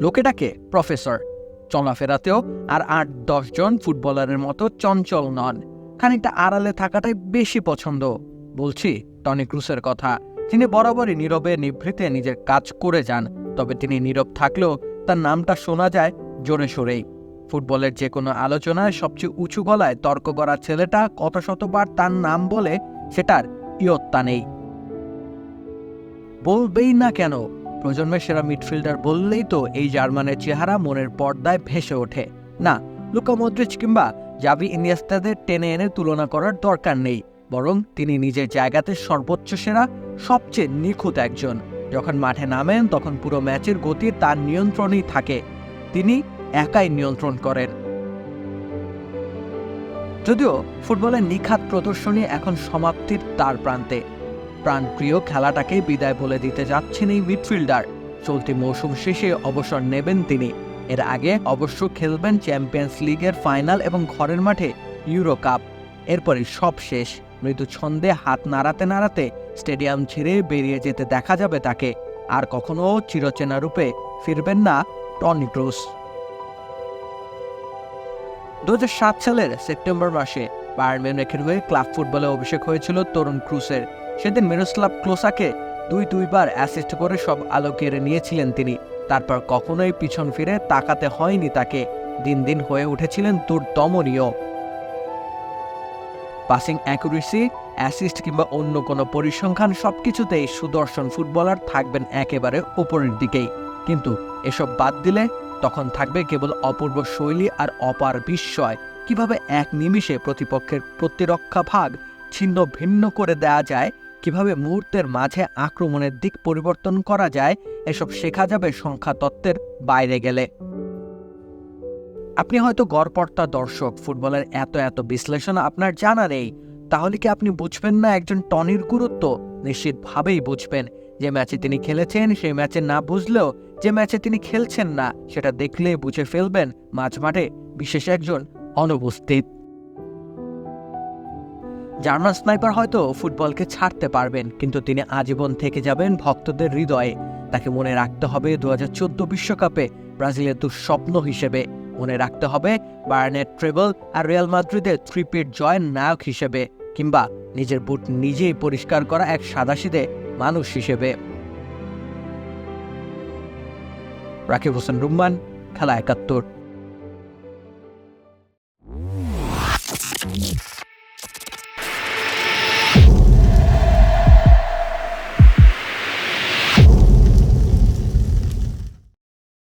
লোকে ডাকে প্রফেসর। চলাফেরাতেও আর ৮-১০ জন ফুটবলারের মতো চঞ্চল নন, খানিকটা আড়ালে থাকাটাই বেশি পছন্দ। বলছি টনি ক্রুসের কথা। তিনি বরাবরই নীরবে নিভৃতে নিজের কাজ করে যান, তবে তিনি নীরব থাকলেও তার নামটা শোনা যায় জোরে সোরেই। ফুটবলের যে কোনো আলোচনায় সবচেয়ে উঁচু গলায় তর্ক করা ছেলেটা কত শতবার তার নাম বলে সেটার ইয়ত্তা নেই। বলবেই না কেন, প্রজন্মের সেরা মিডফিল্ডার বললেই তো এই জার্মানের চেহারা মনের পর্দায় ভেসে ওঠে। না, লুকা মদ্রিচ কিংবা জাভি ইনিয়েস্তাদের টেনে এনে তুলনা করার দরকার নেই, বরং তিনি নিজের জায়গাতে সর্বোচ্চ সেরা, সবচেয়ে নিখুঁত একজন। যখন মাঠে নামেন তখন পুরো ম্যাচের গতি তার নিয়ন্ত্রণেই থাকে, তিনি একাই নিয়ন্ত্রণ করেন। যদিও ফুটবলের নিখাত প্রদর্শনী এখন সমাপ্তির দ্বার প্রান্তে, প্রাণপ্রিয় খেলাটাকে বিদায় বলে দিতে যাচ্ছেন এই মিডফিল্ডার। চলতি মৌসুম শেষে অবসর নেবেন তিনি। এর আগে অবশ্য খেলবেন চ্যাম্পিয়ন্স লিগের ফাইনাল এবং ঘরের মাঠে ইউরো কাপ। এরপরই সব শেষ। মৃদু ছন্দে হাত নাড়াতে নাড়াতে স্টেডিয়াম ছেড়ে বেরিয়ে যেতে দেখা যাবে তাকে। আর কখনো চিরচেনা রূপে ফিরবেন না টনি ক্রুস। 2007 সালের সেপ্টেম্বর মাসে বায়ার্ন মিউনিখের হয়ে ক্লাব ফুটবলে অভিষেক হয়েছিল তরুণ ক্রুসের। সেদিন মিরোস্লাভ ক্লোসাকে দুইবার অ্যাসিস্ট করে সব আলো কেড়ে নিয়েছিলেন তিনি। তারপর কখনোই পিছন ফিরে তাকাতে হয়নি তাকে। দিন দিন হয়ে উঠেছিলেন দুর্দমনীয়। পাসিং অ্যাকুরেসি, অ্যাসিস্ট কিংবা অন্য কোনো পরিসংখ্যান সবকিছুতেই সুদর্শন ফুটবলার থাকবেন একেবারে উপরের দিকেই। কিন্তু এসব বাদ দিলে তখন থাকবে কেবল অপূর্ব শৈলী আর অপার বিস্ময়। কিভাবে এক নিমিষে প্রতিপক্ষের প্রতিরক্ষা ভাগ ছিন্ন ভিন্ন করে দেয়া যায়, কিভাবে মুহূর্তের মাঝে আক্রমণের দিক পরিবর্তন করা যায়, এসব শেখা যাবে সংখ্যা তত্ত্বের বাইরে গেলে। আপনি হয়তো গড়পড়তা দর্শক, ফুটবলের এত এত বিশ্লেষণ আপনার জানা নেই। তাহলে কি আপনি বুঝবেন না একজন টনির গুরুত্ব? নিশ্চিতভাবেই বুঝবেন। যে ম্যাচে তিনি খেলেছেন সেই ম্যাচে না বুঝলেও যে ম্যাচে তিনি খেলছেন না সেটা দেখলেই বুঝে ফেলবেন মাঝ মাঠে বিশেষ একজন অনুপস্থিত। জার্মান স্নাইপার হয়তো ফুটবলকে ছাড়তে পারবেন, কিন্তু তিনি আজীবন থেকে যাবেন ভক্তদের হৃদয়ে। তাকে মনে রাখতে হবে 2014 বিশ্বকাপে ব্রাজিলের দুঃস্বপ্ন হিসেবে। মনে রাখতে হবে বায়ার্নের ট্রেবল আর রিয়াল মাদ্রিদের থ্রি-পিট জয়ের নায়ক হিসেবে, কিংবা নিজের বুট নিজেই পরিষ্কার করা এক সাদাসিধে মানুষ হিসেবে। রাকিব হোসেন রুম্মান, খেলা ৭১।